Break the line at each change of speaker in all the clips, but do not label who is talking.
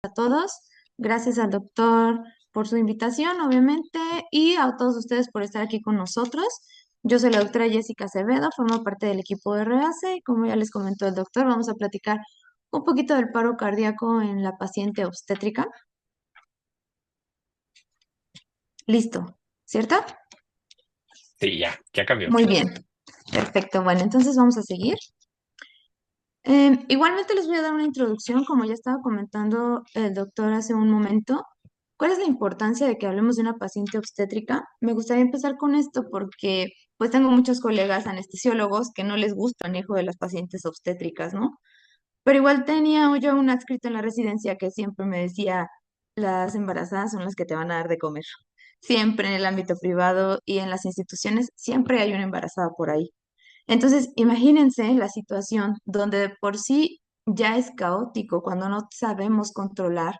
a todos. Gracias al doctor por su invitación, obviamente, y a todos ustedes por estar aquí con nosotros. Yo soy la doctora Jessica Acevedo, formo parte del equipo de REACE y como ya les comentó el doctor, vamos a platicar un poquito del paro cardíaco en la paciente obstétrica. Listo, ¿cierto?
Sí, ya cambió.
Muy bien, perfecto. Bueno, entonces vamos a seguir. Igualmente les voy a dar una introducción, como ya estaba comentando el doctor hace un momento. ¿Cuál es la importancia de que hablemos de una paciente obstétrica? Me gustaría empezar con esto porque pues tengo muchos colegas anestesiólogos que no les gusta el manejo de las pacientes obstétricas, ¿no? Pero igual tenía yo un adscrito en la residencia que siempre me decía, las embarazadas son las que te van a dar de comer. Siempre en el ámbito privado y en las instituciones, siempre hay una embarazada por ahí. Entonces, imagínense la situación donde de por sí ya es caótico cuando no sabemos controlar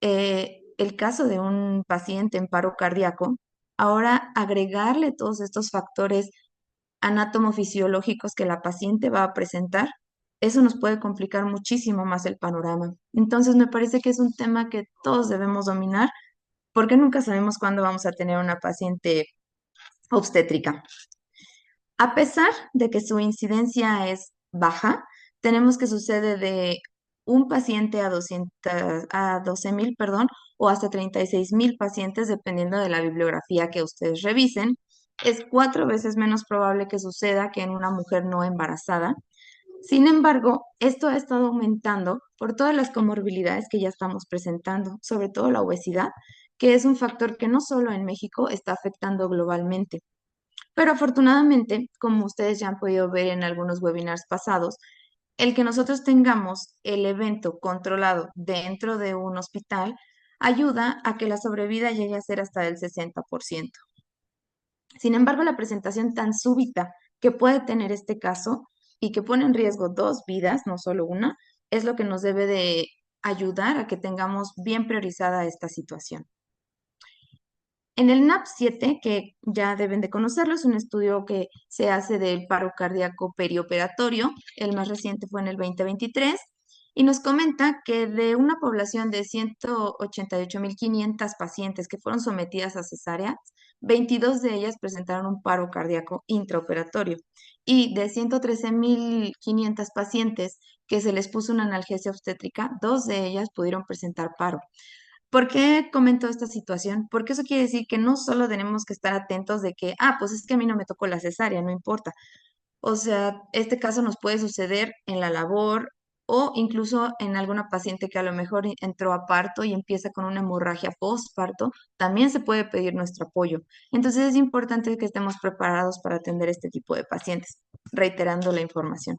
el caso de un paciente en paro cardíaco. Ahora, agregarle todos estos factores anatomofisiológicos que la paciente va a presentar, eso nos puede complicar muchísimo más el panorama. Entonces, me parece que es un tema que todos debemos dominar porque nunca sabemos cuándo vamos a tener una paciente obstétrica. A pesar de que su incidencia es baja, tenemos que sucede de un paciente a 200, a 12,000, perdón, o hasta 36,000 pacientes, dependiendo de la bibliografía que ustedes revisen. Es 4 veces menos probable que suceda que en una mujer no embarazada. Sin embargo, esto ha estado aumentando por todas las comorbilidades que ya estamos presentando, sobre todo la obesidad, que es un factor que no solo en México está afectando globalmente. Pero afortunadamente, como ustedes ya han podido ver en algunos webinars pasados, el que nosotros tengamos el evento controlado dentro de un hospital ayuda a que la sobrevida llegue a ser hasta del 60%. Sin embargo, la presentación tan súbita que puede tener este caso y que pone en riesgo dos vidas, no solo una, es lo que nos debe de ayudar a que tengamos bien priorizada esta situación. En el NAP7, que ya deben de conocerlo, es un estudio que se hace del paro cardíaco perioperatorio. El más reciente fue en el 2023 y nos comenta que de una población de 188,500 pacientes que fueron sometidas a cesárea, 22 de ellas presentaron un paro cardíaco intraoperatorio y de 113,500 pacientes que se les puso una analgesia obstétrica, dos de ellas pudieron presentar paro. ¿Por qué comento esta situación? Porque eso quiere decir que no solo tenemos que estar atentos de que, pues es que a mí no me tocó la cesárea, no importa. O sea, este caso nos puede suceder en la labor o incluso en alguna paciente que a lo mejor entró a parto y empieza con una hemorragia postparto, también se puede pedir nuestro apoyo. Entonces es importante que estemos preparados para atender este tipo de pacientes, reiterando la información.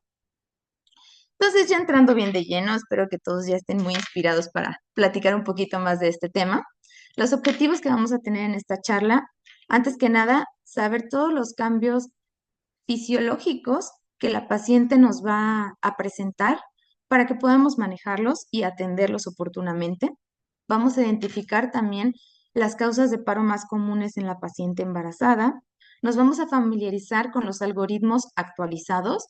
Entonces, ya entrando bien de lleno, espero que todos ya estén muy inspirados para platicar un poquito más de este tema. Los objetivos que vamos a tener en esta charla, antes que nada, saber todos los cambios fisiológicos que la paciente nos va a presentar para que podamos manejarlos y atenderlos oportunamente. Vamos a identificar también las causas de paro más comunes en la paciente embarazada. Nos vamos a familiarizar con los algoritmos actualizados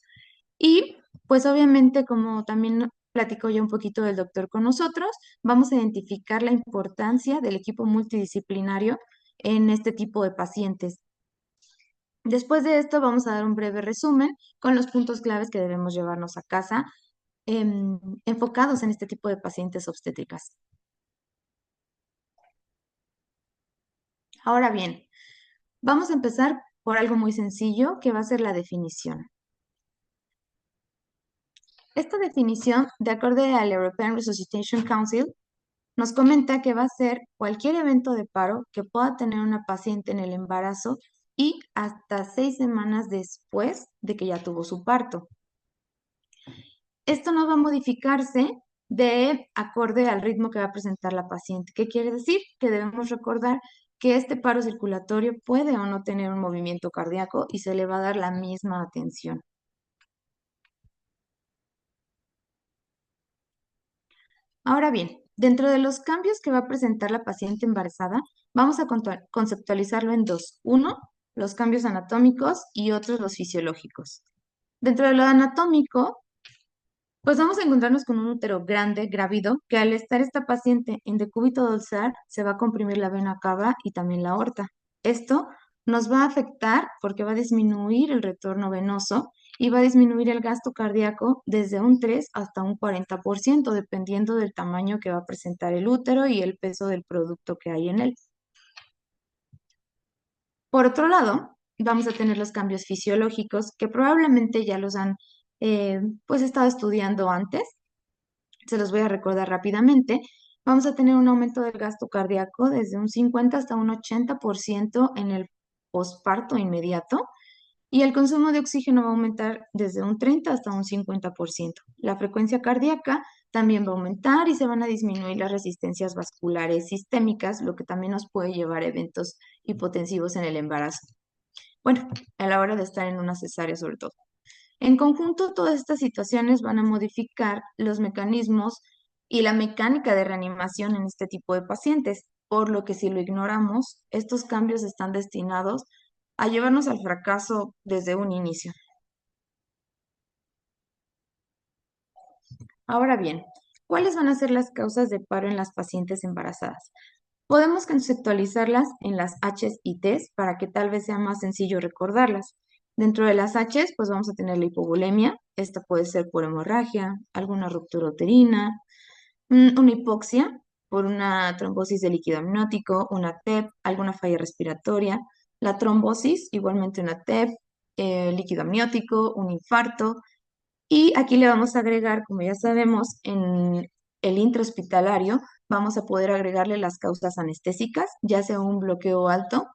y pues obviamente, como también platicó ya un poquito del doctor con nosotros, vamos a identificar la importancia del equipo multidisciplinario en este tipo de pacientes. Después de esto, vamos a dar un breve resumen con los puntos claves que debemos llevarnos a casa enfocados en este tipo de pacientes obstétricas. Ahora bien, vamos a empezar por algo muy sencillo que va a ser la definición. Esta definición, de acuerdo al European Resuscitation Council, nos comenta que va a ser cualquier evento de paro que pueda tener una paciente en el embarazo y hasta 6 semanas después de que ya tuvo su parto. Esto no va a modificarse de acorde al ritmo que va a presentar la paciente. ¿Qué quiere decir? Que debemos recordar que este paro circulatorio puede o no tener un movimiento cardíaco y se le va a dar la misma atención. Ahora bien, dentro de los cambios que va a presentar la paciente embarazada, vamos a conceptualizarlo en dos. Uno, los cambios anatómicos y otros los fisiológicos. Dentro de lo anatómico, Pues vamos a encontrarnos con un útero grande, grávido, que al estar esta paciente en decúbito dorsal se va a comprimir la vena cava y también la aorta. Esto nos va a afectar porque va a disminuir el retorno venoso y va a disminuir el gasto cardíaco desde un 3 hasta un 40%, dependiendo del tamaño que va a presentar el útero y el peso del producto que hay en él. Por otro lado, vamos a tener los cambios fisiológicos que probablemente ya los han pues estado estudiando antes. Se los voy a recordar rápidamente. Vamos a tener un aumento del gasto cardíaco desde un 50 hasta un 80% en el posparto inmediato y el consumo de oxígeno va a aumentar desde un 30 hasta un 50%. La frecuencia cardíaca también va a aumentar y se van a disminuir las resistencias vasculares sistémicas, lo que también nos puede llevar a eventos hipotensivos en el embarazo. Bueno, a la hora de estar en una cesárea sobre todo. En conjunto, todas estas situaciones van a modificar los mecanismos y la mecánica de reanimación en este tipo de pacientes, por lo que si lo ignoramos, estos cambios están destinados a llevarnos al fracaso desde un inicio. Ahora bien, ¿cuáles van a ser las causas de paro en las pacientes embarazadas? Podemos conceptualizarlas en las H's y T's para que tal vez sea más sencillo recordarlas. Dentro de las H's, pues vamos a tener la hipovolemia. Esta puede ser por hemorragia, alguna ruptura uterina, una hipoxia por una trombosis de líquido amniótico, una TEP, alguna falla respiratoria. La trombosis, igualmente una TEP, líquido amniótico, un infarto. Y aquí le vamos a agregar, como ya sabemos, en el intrahospitalario, vamos a poder agregarle las causas anestésicas, ya sea un bloqueo alto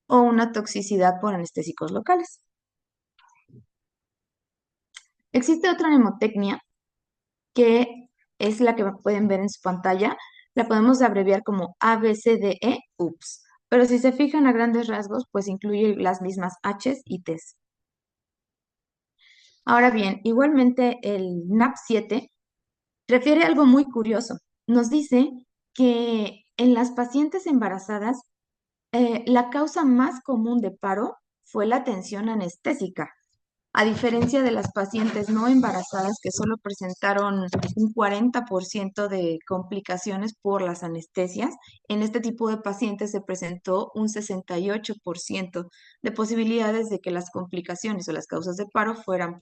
o una toxicidad por anestésicos locales. Existe otra mnemotecnia que es la que pueden ver en su pantalla. La podemos abreviar como ABCDE, UPS. Pero si se fijan a grandes rasgos, pues incluye las mismas H's y T's. Ahora bien, igualmente el NAP7 refiere a algo muy curioso. Nos dice que en las pacientes embarazadas, la causa más común de paro fue la tensión anestésica, a diferencia de las pacientes no embarazadas que solo presentaron un 40% de complicaciones por las anestesias. En este tipo de pacientes se presentó un 68% de posibilidades de que las complicaciones o las causas de paro fueran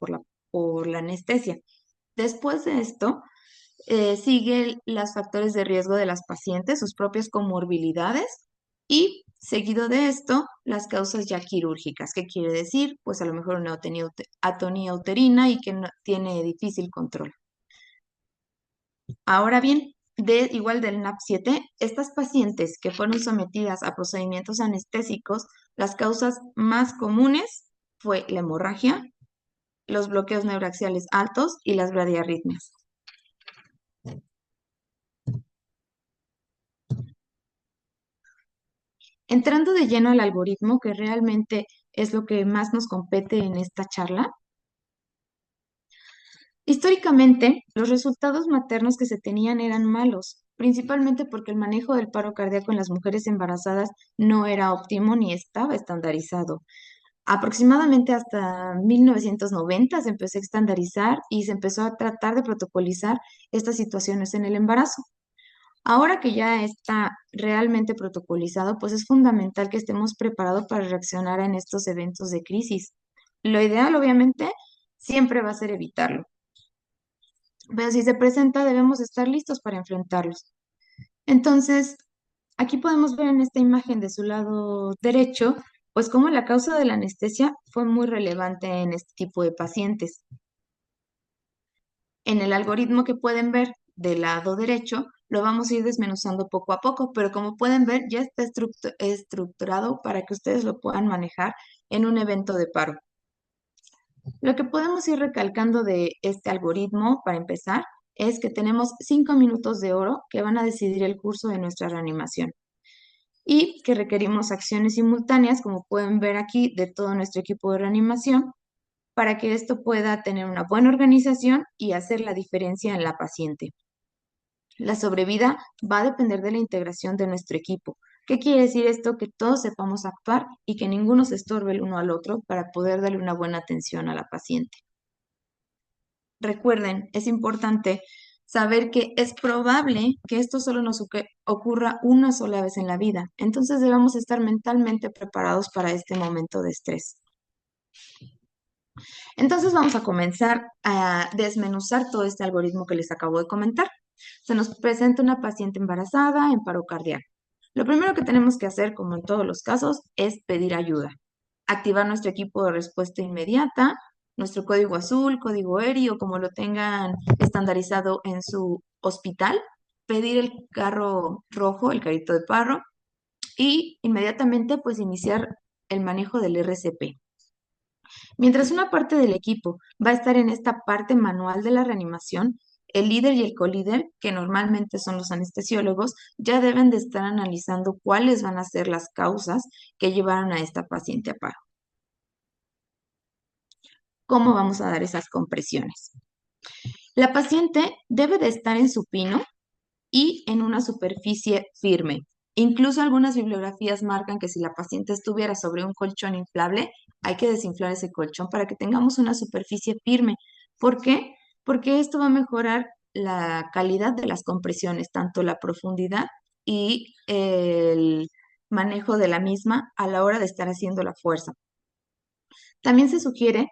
por la anestesia. Después de esto, sigue los factores de riesgo de las pacientes, sus propias comorbilidades y seguido de esto, las causas ya quirúrgicas. ¿Qué quiere decir? Pues a lo mejor una atonía uterina y que no, tiene difícil control. Ahora bien, igual del NAP7, estas pacientes que fueron sometidas a procedimientos anestésicos, las causas más comunes fue la hemorragia, los bloqueos neuraxiales altos y las bradiarritmias. Entrando de lleno al algoritmo, que realmente es lo que más nos compete en esta charla, históricamente los resultados maternos que se tenían eran malos, principalmente porque el manejo del paro cardíaco en las mujeres embarazadas no era óptimo ni estaba estandarizado. Aproximadamente hasta 1990 se empezó a estandarizar y se empezó a tratar de protocolizar estas situaciones en el embarazo. Ahora que ya está realmente protocolizado, pues es fundamental que estemos preparados para reaccionar en estos eventos de crisis. Lo ideal, obviamente, siempre va a ser evitarlo, pero si se presenta, debemos estar listos para enfrentarlos. Entonces, aquí podemos ver en esta imagen de su lado derecho, pues cómo la causa de la anestesia fue muy relevante en este tipo de pacientes. En el algoritmo que pueden ver del lado derecho, lo vamos a ir desmenuzando poco a poco, pero como pueden ver, ya está estructurado para que ustedes lo puedan manejar en un evento de paro. Lo que podemos ir recalcando de este algoritmo, para empezar, es que tenemos 5 minutos de oro que van a decidir el curso de nuestra reanimación y que requerimos acciones simultáneas, como pueden ver aquí, de todo nuestro equipo de reanimación para que esto pueda tener una buena organización y hacer la diferencia en la paciente. La sobrevida va a depender de la integración de nuestro equipo. ¿Qué quiere decir esto? Que todos sepamos actuar y que ninguno se estorbe el uno al otro para poder darle una buena atención a la paciente. Recuerden, es importante saber que es probable que esto solo nos ocurra una sola vez en la vida. Entonces debemos estar mentalmente preparados para este momento de estrés. Entonces vamos a comenzar a desmenuzar todo este algoritmo que les acabo de comentar. Se nos presenta una paciente embarazada en paro cardíaco. Lo primero que tenemos que hacer, como en todos los casos, es pedir ayuda. Activar nuestro equipo de respuesta inmediata, nuestro código azul, código ERI o como lo tengan estandarizado en su hospital. Pedir el carro rojo, el carrito de paro y inmediatamente pues iniciar el manejo del RCP. Mientras una parte del equipo va a estar en esta parte manual de la reanimación, el líder y el colíder, que normalmente son los anestesiólogos, ya deben de estar analizando cuáles van a ser las causas que llevaron a esta paciente a paro. ¿Cómo vamos a dar esas compresiones? La paciente debe de estar en supino y en una superficie firme. Incluso algunas bibliografías marcan que si la paciente estuviera sobre un colchón inflable, hay que desinflar ese colchón para que tengamos una superficie firme. ¿Por qué? Porque esto va a mejorar la calidad de las compresiones, tanto la profundidad y el manejo de la misma a la hora de estar haciendo la fuerza. También se sugiere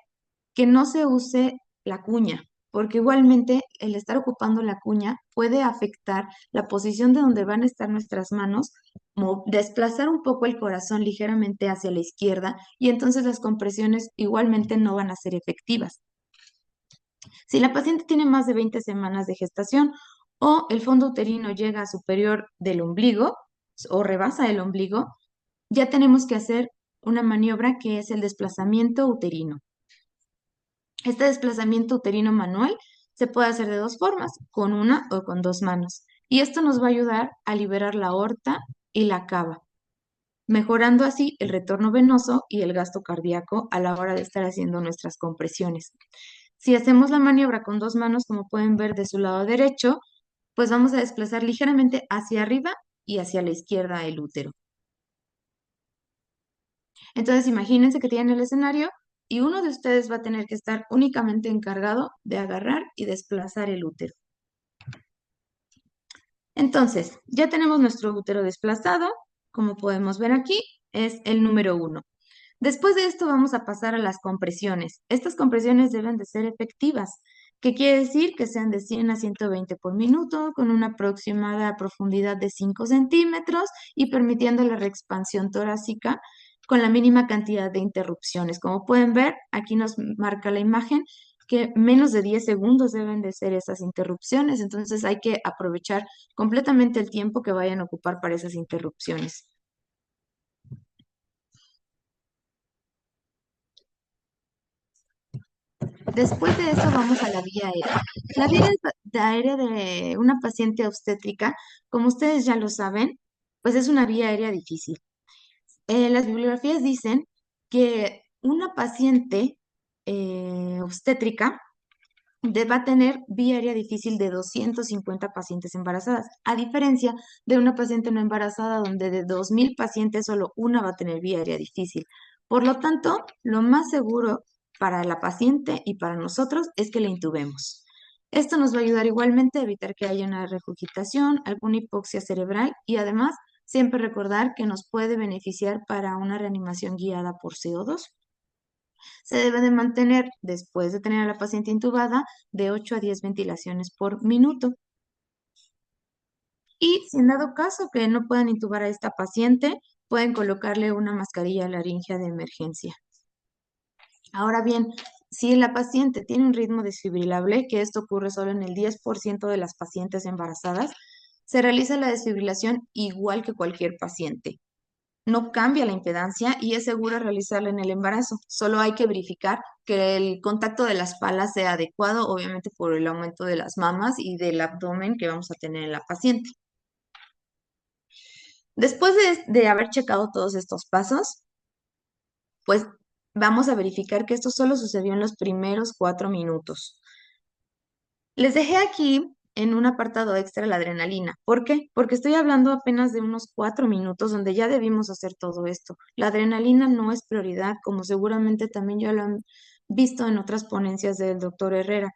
que no se use la cuña, porque igualmente el estar ocupando la cuña puede afectar la posición de donde van a estar nuestras manos, desplazar un poco el corazón ligeramente hacia la izquierda y entonces las compresiones igualmente no van a ser efectivas. Si la paciente tiene más de 20 semanas de gestación o el fondo uterino llega a superior del ombligo o rebasa el ombligo, ya tenemos que hacer una maniobra que es el desplazamiento uterino. Este desplazamiento uterino manual se puede hacer de dos formas, con una o con dos manos. Y esto nos va a ayudar a liberar la aorta y la cava, mejorando así el retorno venoso y el gasto cardíaco a la hora de estar haciendo nuestras compresiones. Si hacemos la maniobra con dos manos, como pueden ver de su lado derecho, pues vamos a desplazar ligeramente hacia arriba y hacia la izquierda el útero. Entonces, imagínense que tienen el escenario y uno de ustedes va a tener que estar únicamente encargado de agarrar y desplazar el útero. Entonces, ya tenemos nuestro útero desplazado, como podemos ver aquí, es el número 1. Después de esto vamos a pasar a las compresiones. Estas compresiones deben de ser efectivas, que quiere decir que sean de 100 a 120 por minuto, con una aproximada profundidad de 5 centímetros y permitiendo la reexpansión torácica con la mínima cantidad de interrupciones. Como pueden ver, aquí nos marca la imagen que menos de 10 segundos deben de ser esas interrupciones, entonces hay que aprovechar completamente el tiempo que vayan a ocupar para esas interrupciones. Después de eso vamos a la vía aérea. La vía aérea de una paciente obstétrica, como ustedes ya lo saben, pues es una vía aérea difícil. Las bibliografías dicen que una paciente obstétrica va a tener vía aérea difícil de 250 pacientes embarazadas, a diferencia de una paciente no embarazada donde de 2.000 pacientes solo una va a tener vía aérea difícil. Por lo tanto, lo más seguro para la paciente y para nosotros es que la intubemos. Esto nos va a ayudar igualmente a evitar que haya una regurgitación, alguna hipoxia cerebral y además siempre recordar que nos puede beneficiar para una reanimación guiada por CO2. Se debe de mantener, después de tener a la paciente intubada, de 8 a 10 ventilaciones por minuto. Y si en dado caso que no puedan intubar a esta paciente, pueden colocarle una mascarilla laringea de emergencia. Ahora bien, si la paciente tiene un ritmo desfibrilable, que esto ocurre solo en el 10% de las pacientes embarazadas, se realiza la desfibrilación igual que cualquier paciente. No cambia la impedancia y es seguro realizarla en el embarazo. Solo hay que verificar que el contacto de las palas sea adecuado, obviamente por el aumento de las mamas y del abdomen que vamos a tener en la paciente. Después de haber checado todos estos pasos, pues vamos a verificar que esto solo sucedió en los primeros 4 minutos. Les dejé aquí en un apartado extra la adrenalina. ¿Por qué? Porque estoy hablando apenas de unos 4 minutos donde ya debimos hacer todo esto. La adrenalina no es prioridad, como seguramente también ya lo han visto en otras ponencias del doctor Herrera.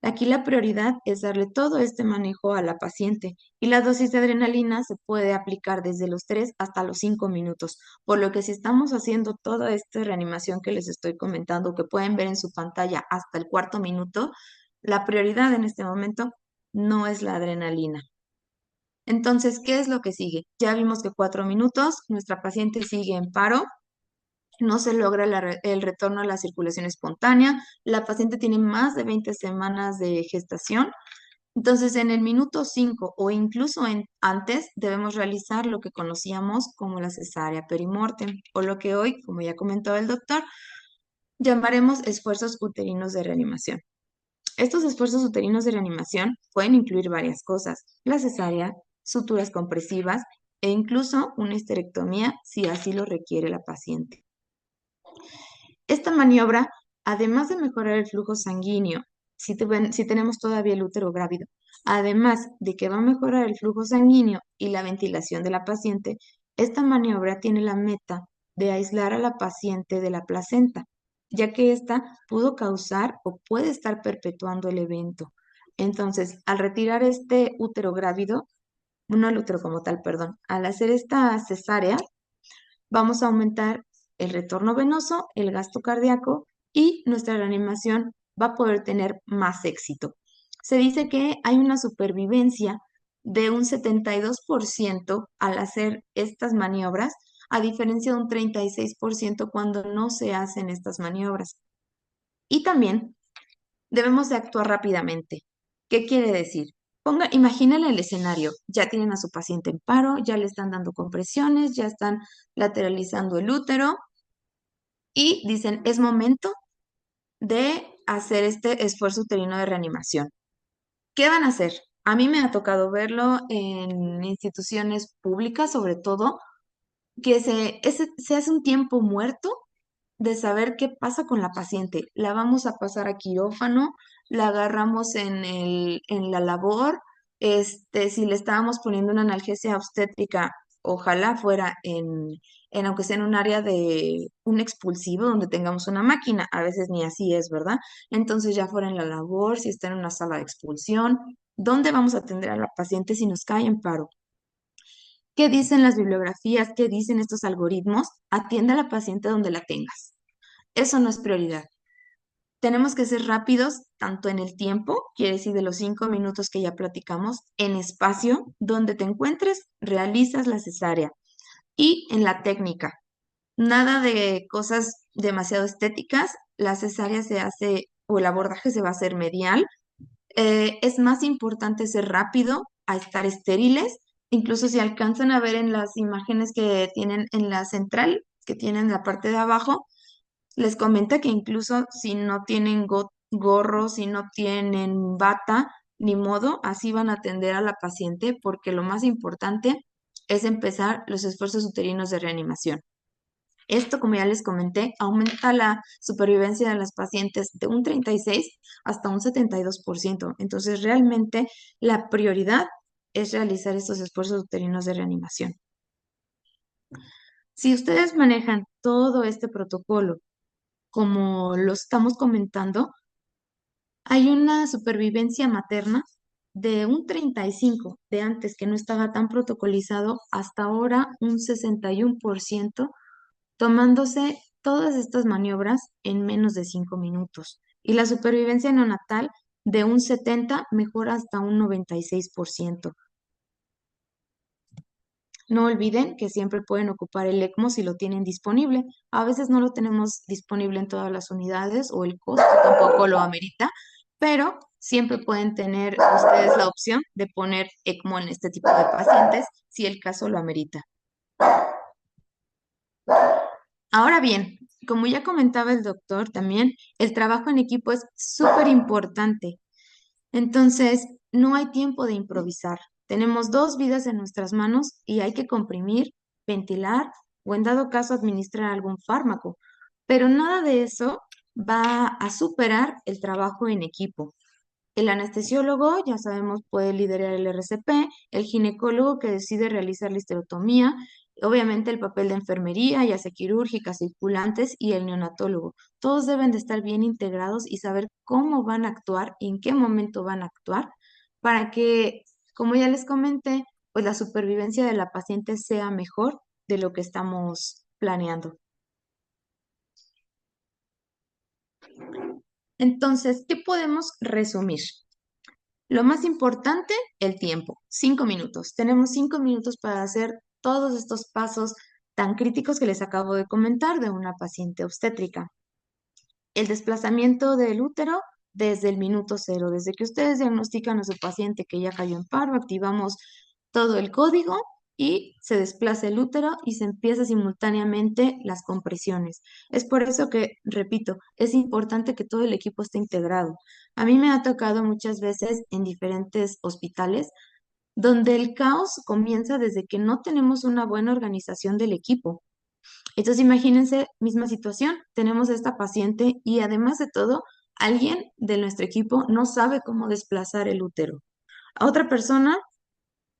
Aquí la prioridad es darle todo este manejo a la paciente y la dosis de adrenalina se puede aplicar desde los 3 hasta los 5 minutos, por lo que si estamos haciendo toda esta reanimación que les estoy comentando, que pueden ver en su pantalla hasta el cuarto minuto, la prioridad en este momento no es la adrenalina. Entonces, ¿qué es lo que sigue? Ya vimos que 4 minutos, nuestra paciente sigue en paro, no se logra el retorno a la circulación espontánea, la paciente tiene más de 20 semanas de gestación. Entonces, en el minuto 5 o incluso antes, debemos realizar lo que conocíamos como la cesárea perimortem, o lo que hoy, como ya comentó el doctor, llamaremos esfuerzos uterinos de reanimación. Estos esfuerzos uterinos de reanimación pueden incluir varias cosas: la cesárea, suturas compresivas e incluso una histerectomía si así lo requiere la paciente. Esta maniobra, además de mejorar el flujo sanguíneo, si tenemos todavía el útero grávido, además de que va a mejorar el flujo sanguíneo y la ventilación de la paciente, esta maniobra tiene la meta de aislar a la paciente de la placenta, ya que ésta pudo causar o puede estar perpetuando el evento. Entonces, al retirar este útero grávido, no el útero como tal, perdón, al hacer esta cesárea, vamos a aumentar el retorno venoso, el gasto cardíaco y nuestra reanimación va a poder tener más éxito. Se dice que hay una supervivencia de un 72% al hacer estas maniobras, a diferencia de un 36% cuando no se hacen estas maniobras. Y también debemos de actuar rápidamente. ¿Qué quiere decir? Imagínenle el escenario, ya tienen a su paciente en paro, ya le están dando compresiones, ya están lateralizando el útero y dicen, es momento de hacer este esfuerzo uterino de reanimación. ¿Qué van a hacer? A mí me ha tocado verlo en instituciones públicas, sobre todo, que se hace un tiempo muerto de saber qué pasa con la paciente. La vamos a pasar a quirófano, la agarramos en la labor, si le estábamos poniendo una analgesia obstétrica, ojalá fuera aunque sea en un área de un expulsivo donde tengamos una máquina, a veces ni así es, ¿verdad? Entonces ya fuera en la labor, si está en una sala de expulsión, ¿dónde vamos a atender a la paciente si nos cae en paro? ¿Qué dicen las bibliografías? ¿Qué dicen estos algoritmos? Atiende a la paciente donde la tengas. Eso no es prioridad. Tenemos que ser rápidos tanto en el tiempo, quiere decir de los 5 minutos que ya platicamos, en espacio, donde te encuentres, realizas la cesárea y en la técnica. Nada de cosas demasiado estéticas, la cesárea se hace o el abordaje se va a hacer medial. Es más importante ser rápido a estar estériles, incluso si alcanzan a ver en las imágenes que tienen en la central, que tienen en la parte de abajo, les comenta que incluso si no tienen gorro, si no tienen bata, ni modo, así van a atender a la paciente porque lo más importante es empezar los esfuerzos uterinos de reanimación. Esto, como ya les comenté, aumenta la supervivencia de las pacientes de un 36 hasta un 72%. Entonces, realmente la prioridad es realizar estos esfuerzos uterinos de reanimación. Si ustedes manejan todo este protocolo como lo estamos comentando, hay una supervivencia materna de un 35 de antes que no estaba tan protocolizado, hasta ahora un 61%, tomándose todas estas maniobras en menos de 5 minutos. Y la supervivencia neonatal de un 70 mejora hasta un 96%. No olviden que siempre pueden ocupar el ECMO si lo tienen disponible. A veces no lo tenemos disponible en todas las unidades o el costo tampoco lo amerita, pero siempre pueden tener ustedes la opción de poner ECMO en este tipo de pacientes si el caso lo amerita. Ahora bien, como ya comentaba el doctor también, el trabajo en equipo es súper importante. Entonces, no hay tiempo de improvisar. Tenemos 2 vidas en nuestras manos y hay que comprimir, ventilar o en dado caso administrar algún fármaco. Pero nada de eso va a superar el trabajo en equipo. El anestesiólogo, ya sabemos, puede liderar el RCP, el ginecólogo que decide realizar la histerotomía, Obviamente el papel de enfermería, ya sea quirúrgica, circulantes y el neonatólogo. Todos deben de estar bien integrados y saber cómo van a actuar, en qué momento van a actuar, para que, como ya les comenté, pues la supervivencia de la paciente sea mejor de lo que estamos planeando. Entonces, ¿qué podemos resumir? Lo más importante, el tiempo, 5 minutos. Tenemos 5 minutos para hacer todos estos pasos tan críticos que les acabo de comentar de una paciente obstétrica. El desplazamiento del útero desde el minuto cero, desde que ustedes diagnostican a su paciente que ya cayó en paro, activamos todo el código y se desplaza el útero y se empieza simultáneamente las compresiones. Es por eso que, repito, es importante que todo el equipo esté integrado. A mí me ha tocado muchas veces en diferentes hospitales donde el caos comienza desde que no tenemos una buena organización del equipo. Entonces, imagínense, misma situación, tenemos a esta paciente y además de todo, alguien de nuestro equipo no sabe cómo desplazar el útero. A otra persona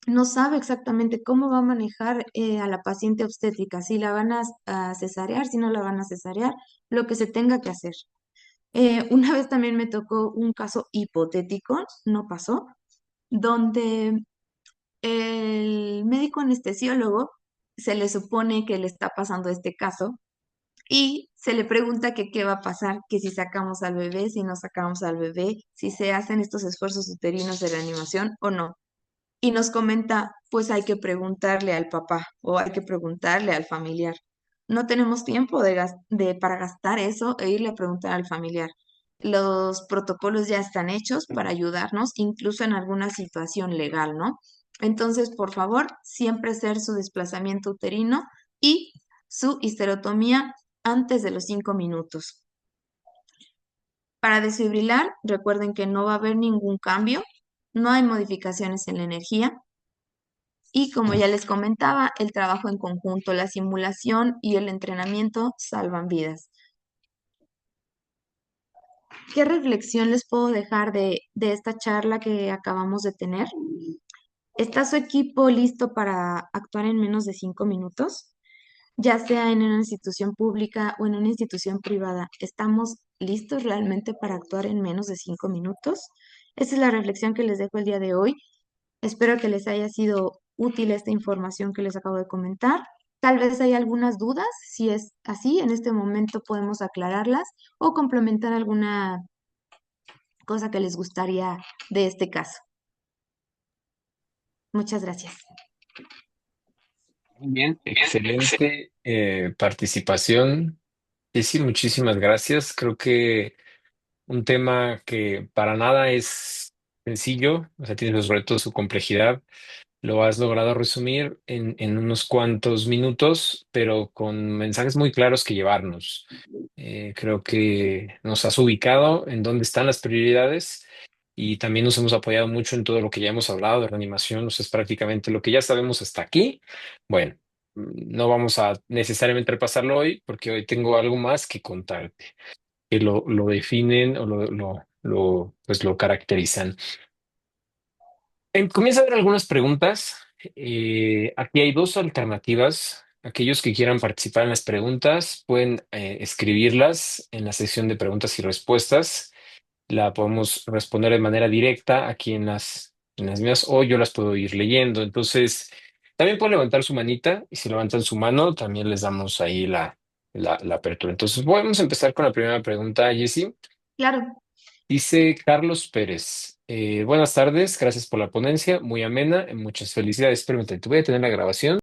no sabe exactamente cómo va a manejar a la paciente obstétrica, si la van a cesarear, si no la van a cesarear, lo que se tenga que hacer. Una vez también me tocó un caso hipotético, no pasó, donde el médico anestesiólogo se le supone que le está pasando este caso y se le pregunta que qué va a pasar, que si sacamos al bebé, si no sacamos al bebé, si se hacen estos esfuerzos uterinos de reanimación o no. Y nos comenta, pues hay que preguntarle al papá o hay que preguntarle al familiar. No tenemos tiempo para gastar eso e irle a preguntar al familiar. Los protocolos ya están hechos para ayudarnos, incluso en alguna situación legal, ¿no? Entonces, por favor, siempre hacer su desplazamiento uterino y su histerotomía antes de los 5 minutos. Para desfibrilar, recuerden que no va a haber ningún cambio, no hay modificaciones en la energía y como ya les comentaba, el trabajo en conjunto, la simulación y el entrenamiento salvan vidas. ¿Qué reflexión les puedo dejar de esta charla que acabamos de tener? ¿Está su equipo listo para actuar en menos de 5 minutos? Ya sea en una institución pública o en una institución privada, ¿estamos listos realmente para actuar en menos de 5 minutos? Esa es la reflexión que les dejo el día de hoy. Espero que les haya sido útil esta información que les acabo de comentar. Tal vez hay algunas dudas, si es así, en este momento podemos aclararlas o complementar alguna cosa que les gustaría de este caso. Muchas gracias.
Muy bien, excelente participación. Sí, muchísimas gracias. Creo que un tema que para nada es sencillo, o sea, tiene sus retos, su complejidad. Lo has logrado resumir en unos cuantos minutos, pero con mensajes muy claros que llevarnos. Creo que nos has ubicado en dónde están las prioridades y también nos hemos apoyado mucho en todo lo que ya hemos hablado de reanimación. O sea, es prácticamente lo que ya sabemos hasta aquí. Bueno, no vamos a necesariamente repasarlo hoy porque hoy tengo algo más que contarte, que lo definen o pues lo caracterizan. Comienza a haber algunas preguntas. Aquí hay dos alternativas. Aquellos que quieran participar en las preguntas pueden escribirlas en la sección de preguntas y respuestas. La podemos responder de manera directa aquí en las mías o yo las puedo ir leyendo. Entonces, también pueden levantar su manita y si levantan su mano, también les damos ahí la apertura. Entonces, podemos empezar con la primera pregunta, Jessie.
Claro,
Dice Carlos Pérez, buenas tardes, gracias por la ponencia, muy amena, muchas felicidades. Permítete, voy a tener la grabación.